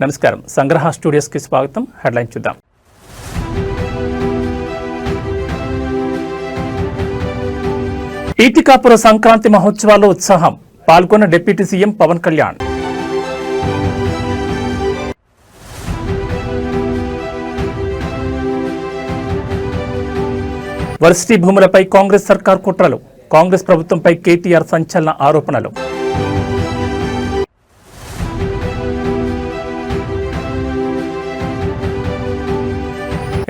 నమస్కారం సంగ్రహ స్టూడియోస్ కి స్వాగతం. హెడ్లైన్ చూద్దాం. పీఠికాపుర సంక్రాంతి మహోత్సవాల్లో ఉత్సాహం, పాల్గొన్న deputy CM Pawan Kalyan. Varsity భూములపై కాంగ్రెస్ సర్కార్ కుట్రలు, కాంగ్రెస్ ప్రభుత్వంపై కేటీఆర్ సంచలన ఆరోపణలు.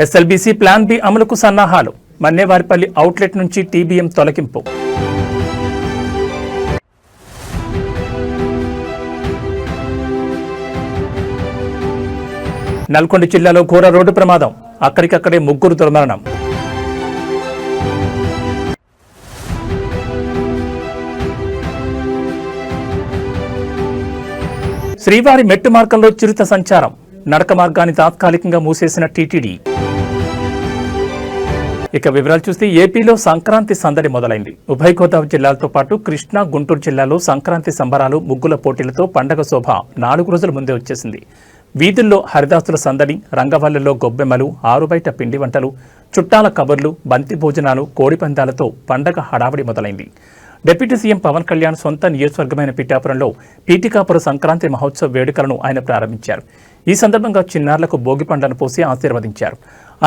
ఎస్ఎల్బీసీ ప్లాన్ బి అమలుకు సన్నాహాలు, మన్నేవారిపల్లి అవుట్లెట్ నుంచి టీబీఎం తొలగింపు. నల్గొండ జిల్లాలో ఘోర రోడ్డు ప్రమాదం, అక్కడికక్కడే ముగ్గురు దుర్మరణం. శ్రీవారి మెట్టు మార్గంలో చిరుత సంచారం, నడక మార్గాన్ని తాత్కాలికంగా మూసేసిన టీటీడీ. ఇక వివరాలు చూస్తే ఏపీలో సంక్రాంతి సందడి మొదలైంది. ఉభయ గోదావరి జిల్లాలతో పాటు కృష్ణా, గుంటూరు జిల్లాలో సంక్రాంతి సంబరాలు, ముగ్గుల పోటీలతో పండగ శోభ 4 రోజుల ముందే వచ్చేసింది. వీధుల్లో హరిదాసుల సందడి, రంగవల్లుల్లో గొబ్బెమ్మలు, ఆరుబయట పిండి వంటలు, చుట్టాల కబుర్లు, బంతి భోజనాలు, కోడిపందాలతో పండగ హడావిడి మొదలైంది. డిప్యూటీ సీఎం పవన్ కళ్యాణ్ సొంత నియోజకవర్గమైన పిఠాపురంలో పీఠికాపుర సంక్రాంతి మహోత్సవ వేడుకలను ఆయన ప్రారంభించారు. ఈ సందర్భంగా చిన్నారులకు భోగి పండ్లను పోసి ఆశీర్వదించారు.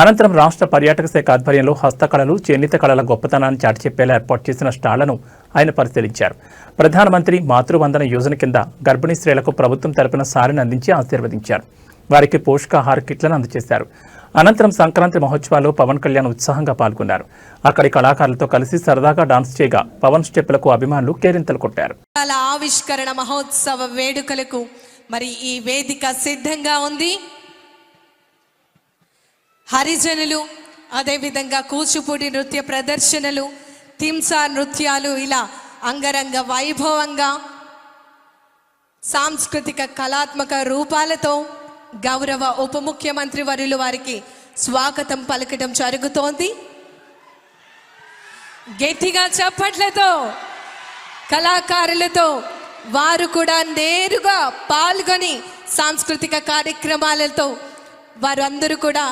అనంతరం రాష్ట్ర పర్యాటక శాఖ ఆధ్వర్యంలో హస్తకళలు, చేనేత కళల గొప్పతనాన్ని చాటి చెప్పేలా ఏర్పాటు చేసిన స్టాళ్లను ఆయన పరిశీలించారు. ప్రధానమంత్రి మాతృవందన యోజన కింద గర్భిణీ స్త్రీలకు ప్రభుత్వం తరపున సారిని అందించి ఆశీర్వదించారు. వారికి పోషకాహార కిట్లను అందజేశారు. అనంతరం సంక్రాంతి మహోత్సవాల్లో పవన్ కళ్యాణ్ ఉత్సాహంగా పాల్గొన్నారు. అక్కడి కళాకారులతో కలిసి సరదాగా డాన్స్ చేయగా పవన్ స్టెప్పులకు అభిమానులు కేరింతలు కొట్టారు. ఆవిష్కరణ మహోత్సవ వేడుకలకు మరి ఈ వేదిక సిద్ధంగా ఉంది. హరిజనులు, అదేవిధంగా కూచిపూడి నృత్య ప్రదర్శనలు, తింసా నృత్యాలు, ఇలా అంగరంగ వైభవంగా సాంస్కృతిక కళాత్మక రూపాలతో గౌరవ ఉప ముఖ్యమంత్రి వర్యులు వారికి స్వాగతం పలకడం జరుగుతోంది. గట్టిగా చప్పట్లతో కళాకారులతో వారు కూడా నేరుగా పాల్గొని సాంస్కృతిక కార్యక్రమాలతో వారు అందరూ కూడా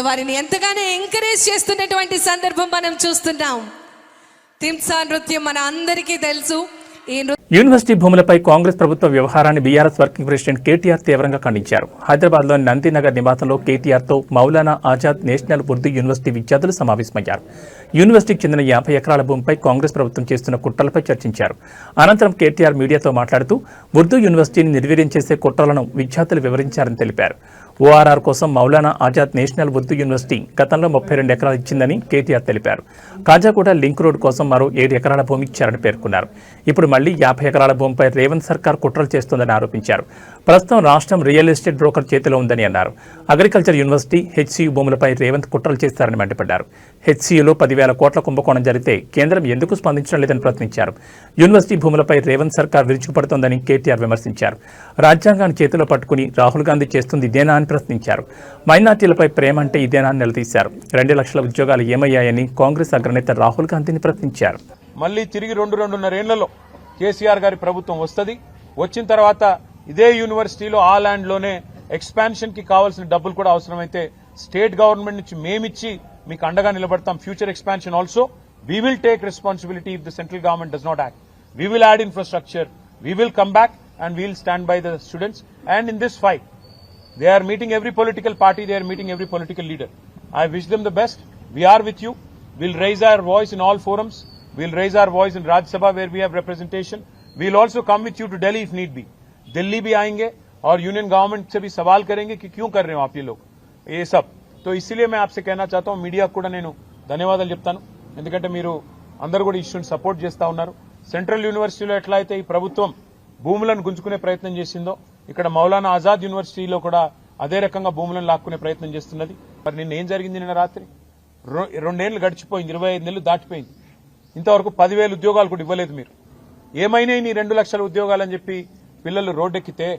వారిని ఎంతగానో ఎంకరేజ్ చేస్తున్నటువంటి సందర్భం మనం చూస్తున్నాం. తింసా నృత్యం మన అందరికీ తెలుసు. యూనివర్సిటీ భూములపై కాంగ్రెస్ ప్రభుత్వ వ్యవహారాన్ని బీఆర్ఎస్ వర్కింగ్ ప్రెసిడెంట్ కేటీఆర్ తీవ్రంగా ఖండించారు. హైదరాబాద్లోని నందినగర్ నివాసంలో కేటీఆర్తో మౌలానా ఆజాద్ నేషనల్ ఉర్దూ యూనివర్సిటీ విద్యార్థులు సమావేశమయ్యారు. యూనివర్సిటీకి చెందిన 50 ఎకరాల భూమిపై కాంగ్రెస్ ప్రభుత్వం చేస్తున్న కుట్రలపై చర్చించారు. అనంతరం కేటీఆర్ మీడియాతో మాట్లాడుతూ ఉర్దూ యూనివర్సిటీని నిర్వీర్యం చేసే కుట్రలను విద్యార్థులు వివరించారని తెలిపారు. ఓఆర్ఆర్ కోసం మౌలానా ఆజాద్ నేషనల్ ఉర్దూ యూనివర్సిటీ గతంలో 32 ఎకరాలు ఇచ్చిందని కేటీఆర్ తెలిపారు. కాజాగూడ లింక్ రోడ్ కోసం మరో 7 ఎకరాల భూమి ఇచ్చారని పేర్కొన్నారు. ఇప్పుడు మళ్లీ 50 ఎకరాల భూమిపై రేవంత్ సర్కార్ కుట్రలు చేస్తోందని ఆరోపించారు. ప్రస్తుతం రాష్ట్రం రియల్ ఎస్టేట్ బ్రోకర్ చేతిలో ఉందని అన్నారు. అగ్రికల్చర్ యూనివర్సిటీ, హెచ్సియు భూములపై రేవంత్ కుట్రలు చేస్తారని మండిపడ్డారు. హెచ్సియులో 10,000 కోట్ల కుంభకోణం జరిగితే కేంద్రం ఎందుకు స్పందించడం లేదని ప్రశ్నించారు. యూనివర్సిటీ భూములపై రేవంత్ సర్కార్ విరుచుకుపడుతోందని కేటీఆర్ విమర్శించారు. రాజ్యాంగాన్ని చేతిలో పట్టుకుని రాహుల్ గాంధీ చేస్తుంది ఇదేనా అని ప్రశ్నించారు. మైనార్టీలపై ప్రేమ అంటే ఇదేనా అని నిలదీశారు. 2 లక్షల ఉద్యోగాలు ఏమయ్యాయని కాంగ్రెస్ అగ్రనేత రాహుల్ గాంధీని ప్రశ్నించారు. మళ్ళీ తిరిగి 2-2.5 ఏళ్లలో కేసీఆర్ గారి ప్రభుత్వం వస్తుంది. వచ్చిన తర్వాత ఇదే యూనివర్సిటీలో ఆ ల్యాండ్ లోనే ఎక్స్పాన్షన్ కి కావాల్సిన డబ్బులు కూడా అవసరమైతే స్టేట్ గవర్నమెంట్ నుంచి మేమిచ్చి మీకు అండగా నిలబడతాం. Future expansion also we will take responsibility if the central government does not act. We will add infrastructure, we will come back and we'll stand by the students. And in this fight they are meeting every political party, they are meeting every political leader. I wish them the best. We are with you. We'll raise our voice in all forums. We'll raise our voice in Rajya Sabha where we have representation. We'll also come with you to Delhi if need be. Delhi bhi aayenge aur union government se bhi sawal karenge ki kyun kar rahe ho aap ye log ye sab. To isliye main aapse kehna chahta hu, media kuda nenu ధన్యవాదాలు చెప్తాను. ఎందుకంటే మీరు అందరూ కూడా ఇష్యూని support చేస్తా ఉన్నారు. Central యూనివర్సిటీలో ఎట్లా అయితే ఈ ప్రభుత్వం భూములను గుంజుకునే ప్రయత్నం చేసిందో ఇక్కడ మౌలానా ఆజాద్ యూనివర్సిటీలో కూడా అదే రకంగా భూములను లాక్కునే ప్రయత్నం చేస్తున్నది. మరి నిన్న ఏం జరిగింది? నిన్న రాత్రి 2 ఏళ్లు గడిచిపోయింది, 25 నెలలు దాటిపోయింది. ఇంతవరకు 10,000 ఉద్యోగాలు కూడా ఇవ్వలేదు. మీరు ఏమైనా నీ 2 లక్షల ఉద్యోగాలని చెప్పి పిల్లలు రోడ్డెక్కితే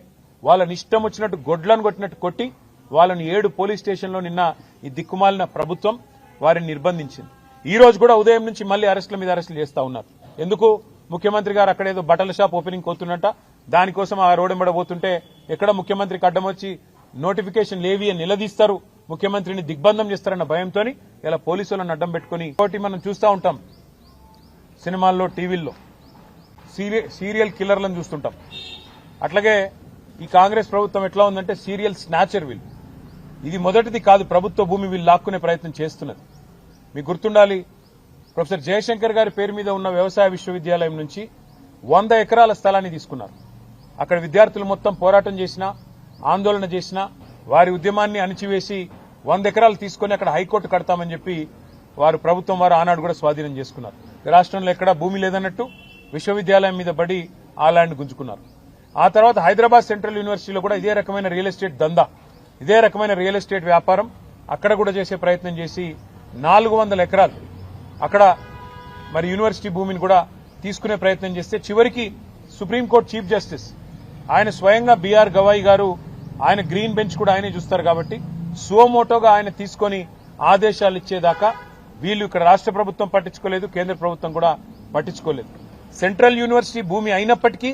వాళ్ళని ఇష్టం వచ్చినట్టు గొడ్లను కొట్టినట్టు కొట్టి వాళ్ళని 7 పోలీస్ స్టేషన్లో నిన్న ఈ దిక్కుమాలిన ప్రభుత్వం వారిని నిర్బంధించింది. ఈ రోజు కూడా ఉదయం నుంచి మళ్లీ అరెస్టుల మీద అరెస్టులు చేస్తా ఉన్నారు. ఎందుకు? ముఖ్యమంత్రి గారు అక్కడేదో బట్టల షాప్ ఓపెనింగ్ కోతున్నట్ట, దానికోసం ఆ రోడ్డు పోతుంటే ఎక్కడ ముఖ్యమంత్రికి అడ్డం వచ్చి నోటిఫికేషన్ లేవి అని నిలదీస్తారు, ముఖ్యమంత్రిని దిగ్బంధం చేస్తారన్న భయంతో ఇలా పోలీసులను అడ్డం పెట్టుకుని ఒకటి మనం చూస్తూ ఉంటాం. సినిమాల్లో, టీవీల్లో సీరియల్ కిల్లర్లను చూస్తుంటాం. అట్లాగే ఈ కాంగ్రెస్ ప్రభుత్వం ఎట్లా ఉందంటే సీరియల్ స్నాచర్ వీళ్ళు. ఇది మొదటిది కాదు, ప్రభుత్వ భూమి వీళ్ళు లాక్కునే ప్రయత్నం చేస్తున్నది. మీకు గుర్తుండాలి, ప్రొఫెసర్ జయశంకర్ గారి పేరు మీద ఉన్న వ్యవసాయ విశ్వవిద్యాలయం నుంచి 100 ఎకరాల స్థలాన్ని తీసుకున్నారు. అక్కడ విద్యార్థులు మొత్తం పోరాటం చేసినా, ఆందోళన చేసినా వారి ఉద్యమాన్ని అణిచివేసి 100 ఎకరాలు తీసుకుని అక్కడ హైకోర్టు కడతామని చెప్పి ప్రభుత్వం వారు ఆనాడు కూడా స్వాధీనం చేసుకున్నారు. రాష్ట్రంలో ఎక్కడా భూమి లేదన్నట్టు విశ్వవిద్యాలయం మీద పడి ఆ ల్యాండ్ గుంజుకున్నారు. ఆ తర్వాత హైదరాబాద్ సెంట్రల్ యూనివర్సిటీలో కూడా ఇదే రకమైన రియల్ ఎస్టేట్ దందా, ఇదే రకమైన రియల్ ఎస్టేట్ వ్యాపారం అక్కడ కూడా చేసే ప్రయత్నం చేసి 400 ఎకరాలు అక్కడ మరి యూనివర్సిటీ భూమిని కూడా తీసుకునే ప్రయత్నం చేస్తే చివరికి సుప్రీంకోర్టు చీఫ్ జస్టిస్ ఆయన స్వయంగా బిఆర్ గవాయి గారు, ఆయన గ్రీన్ బెంచ్ కూడా ఆయనే చూస్తారు కాబట్టి సువమోటోగా ఆయన తీసుకొని ఆదేశాలు ఇచ్చేదాకా వీళ్ళు ఇక్కడ రాష్ట్ర ప్రభుత్వం పట్టించుకోలేదు, కేంద్ర ప్రభుత్వం కూడా పట్టించుకోలేదు. సెంట్రల్ యూనివర్సిటీ భూమి అయినప్పటికీ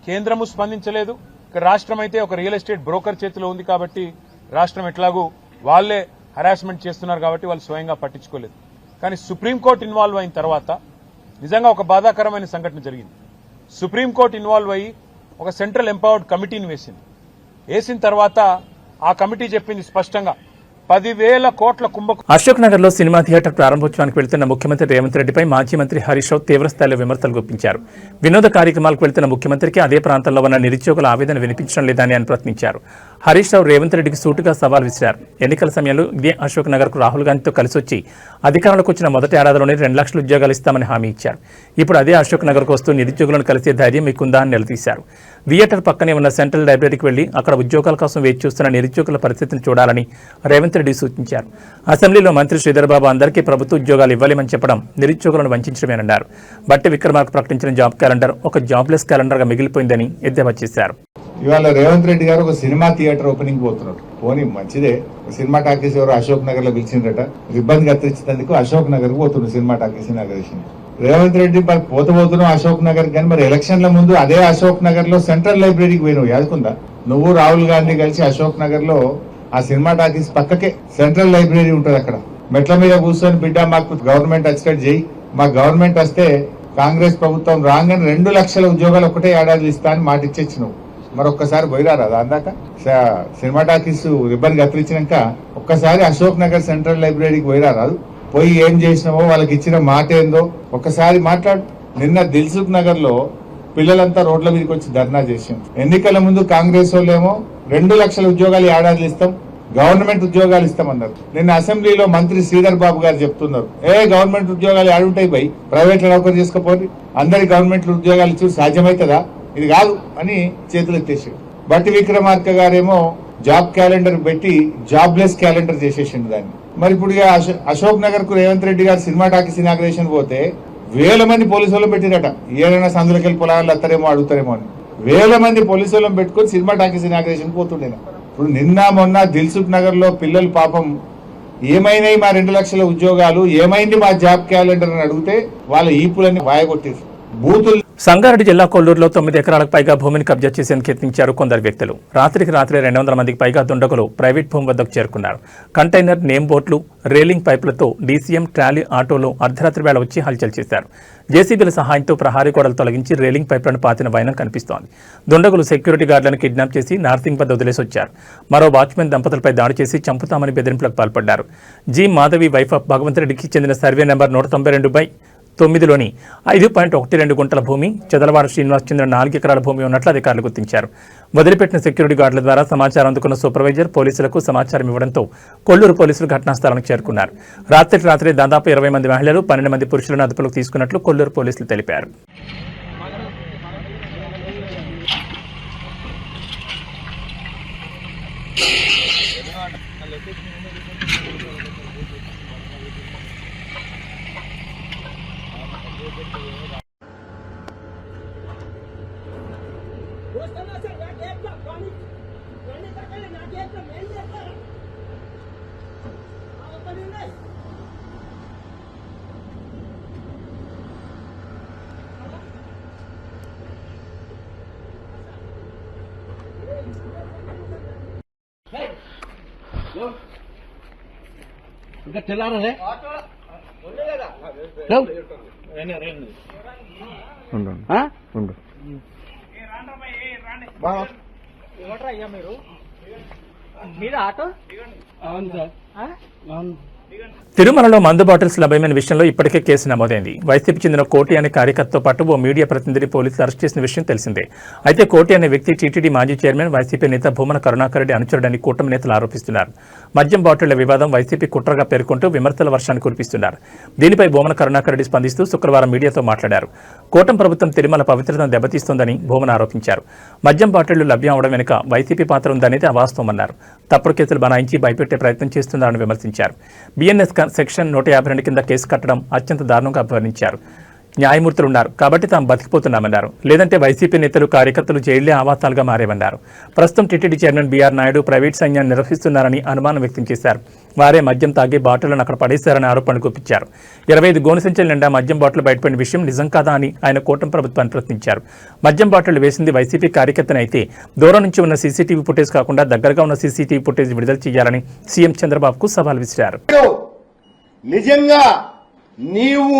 కేంద్రము స్పందించలేదు. ఇక్కడ రాష్ట్రం అయితే ఒక రియల్ ఎస్టేట్ బ్రోకర్ చేతిలో ఉంది కాబట్టి రాష్ట్రం ఎట్లాగూ వాళ్లే హరాస్మెంట్ చేస్తున్నారు కాబట్టి వాళ్ళు స్వయంగా పట్టించుకోలేదు. కానీ సుప్రీంకోర్టు ఇన్వాల్వ్ అయిన తర్వాత నిజంగా ఒక బాధాకరమైన సంఘటన జరిగింది. సుప్రీంకోర్టు ఇన్వాల్వ్ అయ్యి ఒక సెంట్రల్ ఎంపవర్డ్ కమిటీని వేసిన తర్వాత ఆ కమిటీ చెప్పింది స్పష్టంగా 10,000 కోట్ల కుంభకోణం. అశోక్ నగర్ లో సినిమా థియేటర్ ప్రారంభోత్సవానికి వెళ్తున్న ముఖ్యమంత్రి రేవంత్ రెడ్డిపై మాజీ మంత్రి హరీష్ రావు తీవ్రస్థాయిలో విమర్శలు గుప్పించారు. వినోద కార్యక్రమాలకు వెళ్తున్న ముఖ్యమంత్రికి అదే ప్రాంతంలో ఉన్న నిరుద్యోగుల ఆవేదన వినిపించడం లేదని ఆయన ప్రశ్నించారు. హరీష్ రావు రేవంత్ రెడ్డికి సూటుగా సవాల్ విసిరారు. ఎన్నికల సమయంలో ఇదే అశోక్ నగర్ కు రాహుల్ గాంధీతో కలిసి వచ్చి అధికారంలోకి వచ్చిన మొదటి ఏడాదిలోనే 2 లక్షల ఉద్యోగాలు ఇస్తామని హామీ ఇచ్చారు. ఇప్పుడు అదే అశోక్ నగర్ కు వస్తూ నిరుద్యోగులను కలిసే ధైర్యం మీకుందా అని నిలదీశారు. థియేటర్ పక్కనే ఉన్న సెంట్రల్ లైబ్రరీకి వెళ్లి అక్కడ ఉద్యోగాల కోసం వేచి చూస్తున్న నిరుద్యోగుల పరిస్థితిని చూడాలని రేవంత్ రెడ్డి సూచించారు. అసెంబ్లీలో మంత్రి శ్రీధర్ బాబు అందరికీ ప్రభుత్వ ఉద్యోగాలు ఇవ్వాలేమని చెప్పడం నిరుద్యోగులను వంచడమేనన్నారు. బట్టి విక్రమార్క ప్రకటించిన జాబ్ క్యాలెండర్ ఒక జాబ్లెస్ క్యాలెండర్ గా మిగిలిపోయిందని ఎద్దేవా చేశారు. ఇవాళ రేవంత్ రెడ్డి గారు ఒక సినిమా థియేటర్ ఓపెనింగ్ పోతున్నారు. పోనీ మంచిదే, సినిమా టాకీస్ ఎవరు అశోక్ నగర్ లో పిలిచిందట, ఇబ్బంది కత్తిరించినందుకు అశోక్ నగర్ పోతున్నారు cinema talkies inauguration. Revanth Reddy పోతున్నావు అశోక్ నగర్, కానీ మరి ఎలక్షన్ల ముందు అదే అశోక్ నగర్ లో సెంట్రల్ లైబ్రరీకి పోయినావు, యాదుకుందా? నువ్వు రాహుల్ గాంధీ కలిసి అశోక్ నగర్ లో ఆ సినిమా టాకీస్ పక్కకే సెంట్రల్ లైబ్రరీ ఉంటుంది. అక్కడ మెట్ల మీద కూర్చొని బిడ్డ మాకు గవర్నమెంట్ వచ్చేటట్టు చేయి, మా గవర్నమెంట్ వస్తే కాంగ్రెస్ ప్రభుత్వం రాగానే 2 లక్షల ఉద్యోగాలు ఒకటే ఏడాది ఇస్తా అని మాట ఇచ్చేచ్చు. నువ్వు మరొక్కసారి పోయిరారా దాదాక సినిమా టాకీస్ రిబ్బన్ కత్తిరించినాక ఒక్కసారి అశోక్ నగర్ సెంట్రల్ లైబ్రరీకి పోయిరారాదు, పోయి ఏం చేసినావో వాళ్ళకి ఇచ్చిన మాట ఏందో ఒక్కసారి మాట్లాడు. నిన్న దిల్సుఖ్ నగర్ లో పిల్లలంతా రోడ్ల మీదకి వచ్చి ధర్నా చేసాం. ఎన్నికల ముందు కాంగ్రెస్ వాళ్ళేమో 2 లక్షల ఉద్యోగాలు ఏడాది ఇస్తాం, గవర్నమెంట్ ఉద్యోగాలు ఇస్తామన్నారు. నిన్న అసెంబ్లీలో మంత్రి శ్రీధర్ బాబు గారు చెప్తున్నారు, గవర్నమెంట్ ఉద్యోగాలు ఏడుంటాయి పోయి ప్రైవేట్ లో నౌకరు చేసుకోపోయి అందరి గవర్నమెంట్ ఉద్యోగాలు ఇచ్చి సాధ్యమవుతుందా, ఇది కాదు అని చేతులు ఎత్తేసాడు. బట్టి విక్రమార్క గారేమో జాబ్ క్యాలెండర్ పెట్టి జాబ్లెస్ క్యాలెండర్ చేసేసిండు దాన్ని. మరి ఇప్పుడు అశోక్ నగర్ కు రేవంత్ రెడ్డి గారు సినిమా టాకీస్ ఇనాగ్రేషన్ పోతే 1000 మంది పోలీసు వాళ్ళని పెట్టిరట. ఏదైనా సందులకెళ్ళి పొలాలు వస్తారేమో అడుగుతారేమో అని 1000 మంది పోలీసు వాళ్ళని పెట్టుకుని సినిమా టాకీస్ ఇనాగ్రేషన్ పోతుండే. ఇప్పుడు నిన్న మొన్న దిల్సుఖ్ నగర్ లో పిల్లలు పాపం ఏమైనాయి మా 2 లక్షల ఉద్యోగాలు, ఏమైంది మా జాబ్ క్యాలెండర్ అని అడిగితే వాళ్ళ ఈపులన్నీ వాయగొట్టేసి బూతులు. సంగారెడ్డి జిల్లా కొల్లూరులో 9 ఎకరాలకు పైగా భూమిని కబ్జా చేసేందుకు యత్నించారు కొందరు వ్యక్తులు. రాత్రికి రాత్రి 200 మందికి పైగా దుండగులు ప్రైవేట్ భూమి వద్దకు చేరుకున్నారు. కంటైనర్, నేమ్ బోట్లు, రేలింగ్ పైపులతో డీసీఎం ట్రాలీ ఆటోలు అర్ధరాత్రి వేళ వచ్చి హల్చల్ చేశారు. జేసీబీల సహాయంతో ప్రహారీ గోడలు తొలగించి రేలింగ్ పైపులను పాతిన వైనం కనిపిస్తోంది. దుండగులు సెక్యూరిటీ గార్డులను కిడ్నాప్ చేసి నార్సింగ్ వద్ద వదిలేసి వచ్చారు. మరో వాచ్మెన్ దంపతులపై దాడి చేసి చంపుతామని బెదిరింపులకు పాల్పడ్డారు. జి మాధవి వైఫ్ ఆఫ్ భగవంత్ రెడ్డికి చెందిన సర్వే నెంబర్ 192/9లోని 5.12 గుంటల భూమి, చెదలవాడ శ్రీనివాస్ చెందిన 4 ఎకరాల భూమి ఉన్నట్లు అధికారులు గుర్తించారు. వదిలిపెట్టిన సెక్యూరిటీ గార్డుల ద్వారా సమాచారం అందుకున్న సూపర్వైజర్ పోలీసులకు సమాచారం ఇవ్వడంతో కొల్లూరు పోలీసులు ఘటనా స్థలానికి చేరుకున్నారు. రాత్రి దాదాపు 20 మంది మహిళలు, 12 మంది పురుషులను అదుపులోకి తీసుకున్నట్లు కొల్లూరు పోలీసులు తెలిపారు. ఇంకా తెల్లారలే మీద ఆటో అవును సార్ అవును. తిరుమలలో మందు బాటిల్స్ లభ్యమైన విషయంలో ఇప్పటికే కేసు నమోదైంది. వైసీపీ చెందిన కోటి అనే కార్యకర్తతో పాటు ఓ మీడియా ప్రతినిధిని పోలీసులు అరెస్ట్ చేసిన విషయం తెలిసిందే. అయితే కోటి అనే వ్యక్తి టీటీడీ మాజీ చైర్మన్ వైసీపీ నేత భూమన కరుణాకర్ రెడ్డి అనుచరుడని కూటమి నేతలు ఆరోపిస్తున్నారు. మద్యం బాటిళ్ల వివాదం వైసీపీ కుట్రగా పేర్కొంటూ విమర్శల వర్షాన్ని కురిపిస్తున్నారు. దీనిపై భూమన కరుణాకర్ రెడ్డి స్పందిస్తూ శుక్రవారం మీడియాతో మాట్లాడారు. కూటమి ప్రభుత్వం తిరుమల పవిత్రతను దెబ్బతీస్తోందని భూమన ఆరోపించారు. మద్యం బాటిళ్లు లభ్యం అవడం వెనుక వైసీపీ పాత్ర ఉందనేది అవాస్తవమన్నారు. తప్పుడు కేసులు బనాయించి భయపెట్టే ప్రయత్నం చేస్తున్నారని విమర్శించారు. బిఎన్ఎస్ సెక్షన్ 152 కింద కేసు కట్టడం అత్యంత దారుణంగా అభివర్ణించారు. న్యాయమూర్తులు ఉన్నారు కాబట్టి తాము బతికిపోతున్నామన్నారు. లేదంటే వైసీపీ నేతలు కార్యకర్తలు జైళ్లే ఆవాసాలుగా మారేవన్నారు. ప్రస్తుతం TTD chairman BR Naidu private సైన్యాన్ని నిర్వహిస్తున్నారని అనుమానం వ్యక్తం చేశారు. వారే మద్యం తాగి బాటిళ్లను అక్కడ పడేశారని ఆరోపణలు గుప్పించారు. 25 గోను సంచుల నిండా మద్యం బాటిల్ బయటపడిన విషయం నిజం కాదా అని ఆయన కూటమి ప్రభుత్వాన్ని ప్రశ్నించారు. మద్యం బాటిళ్లు వేసింది వైసీపీ కార్యకర్తనే అయితే దూరం నుంచి ఉన్న సీసీటీవీ ఫుటేజ్ కాకుండా దగ్గరగా ఉన్న సీసీటీవీ ఫుటేజ్ విడుదల చేయాలని సీఎం చంద్రబాబుకు సవాల్ విసిరారు. నిజంగా నీవు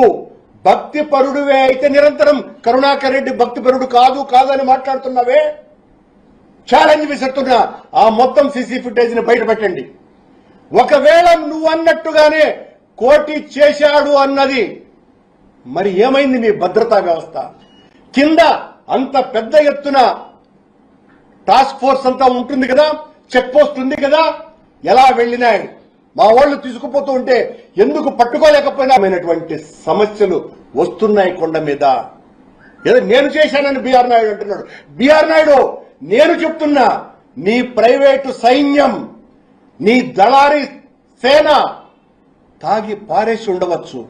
భక్తిపరుడువే అయితే నిరంతరం కరుణాకర్ రెడ్డి భక్తిపరుడు కాదని మాట్లాడుతున్నావే, ఛాలెంజ్ విసురుతున్నా. ఆ మొత్తం సీసీ ఫుటేజ్ ని బయట పెట్టండి. ఒకవేళ నువ్వు అన్నట్టుగానే కోటి చేశాడు అన్నది మరి ఏమైంది మీ భద్రతా వ్యవస్థ? కింద అంత పెద్ద ఎత్తున టాస్క్ ఫోర్స్ అంతా ఉంటుంది కదా, చెక్ పోస్ట్ ఉంది కదా, ఎలా వెళ్ళినాయి? మా వాళ్ళు తీసుకుపోతూ ఉంటే ఎందుకు పట్టుకోలేకపోయినామైనటువంటి సమస్యలు వస్తున్నాయి కొండ మీద. ఏదో నేను చేశానని బీఆర్ నాయుడు అంటున్నాడు. బీఆర్ నాయుడు, నేను చెప్తున్నా, నీ ప్రైవేటు సైన్యం, నీ దళారీ సేన తాగి పారేసి ఉండవచ్చు.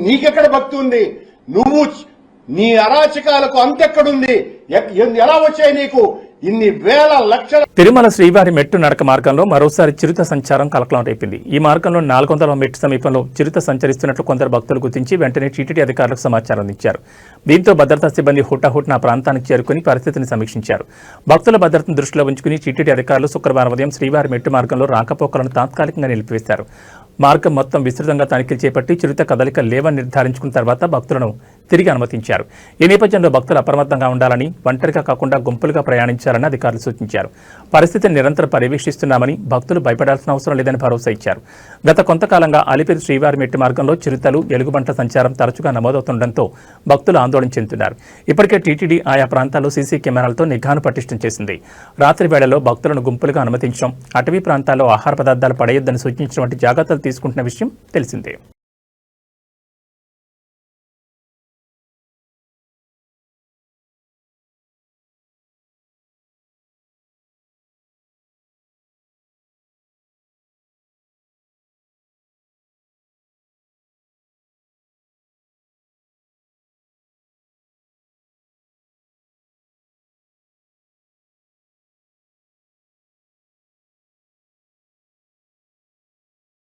నీకెక్కడ భక్తి ఉంది? నువ్వు నీ అరాచకాలకు అంతెక్కడుంది? ఎలా వచ్చాయి నీకు ఇన్ని వేల లక్షల? తిరుమల శ్రీవారి మెట్టు నడక మార్గంలో మరోసారి చిరుత సంచారం కలకలం రేపింది. ఈ మార్గంలో 400వ మెట్టు సమీపంలో చిరుత సంచరిస్తున్నట్లు కొందరు భక్తులు గుర్తించి వెంటనే టీటీడీ అధికారులకు సమాచారం అందించారు. దీంతో భద్రతా సిబ్బంది హుటాహుటిన ప్రాంతానికి చేరుకుని పరిస్థితిని సమీక్షించారు. భక్తుల భద్రతను దృష్టిలో ఉంచుకుని టీటీడీ అధికారులు శుక్రవారం ఉదయం శ్రీవారి మెట్టు మార్గంలో రాకపోకలను తాత్కాలికంగా నిలిపివేశారు. మార్గం మొత్తం విస్తృతంగా తనిఖీలు చేపట్టి చిరుత కదలిక లేవని నిర్ధారించుకున్న తర్వాత భక్తులను తిరిగి అనుమతించారు. ఈ నేపథ్యంలో భక్తులు అప్రమత్తంగా ఉండాలని, ఒంటరిగా కాకుండా గుంపులుగా ప్రయాణించాలని అధికారులు సూచించారు. పరిస్థితిని నిరంతరం పర్యవేక్షిస్తున్నామని, భక్తులు భయపడాల్సిన అవసరం లేదని భరోసా ఇచ్చారు. గత కొంతకాలంగా అలిపిరి శ్రీవారి మెట్టు మార్గంలో చిరుతలు, ఎలుగుబంట్ల సంచారం తరచుగా నమోదవుతుండటంతో భక్తులు ఆందోళన చెందుతున్నారు. ఇప్పటికే టీటీడీ ఆయా ప్రాంతాల్లో సీసీ కెమెరాలతో నిఘాను పటిష్టం చేసింది. రాత్రి వేళల్లో భక్తులను గుంపులుగా అనుమతించడం, అటవీ ప్రాంతాల్లో ఆహార పదార్థాలు పడేయొద్దని సూచించిన వంటి జాగ్రత్తలు తీసుకుంటున్న విషయం తెలిసిందే.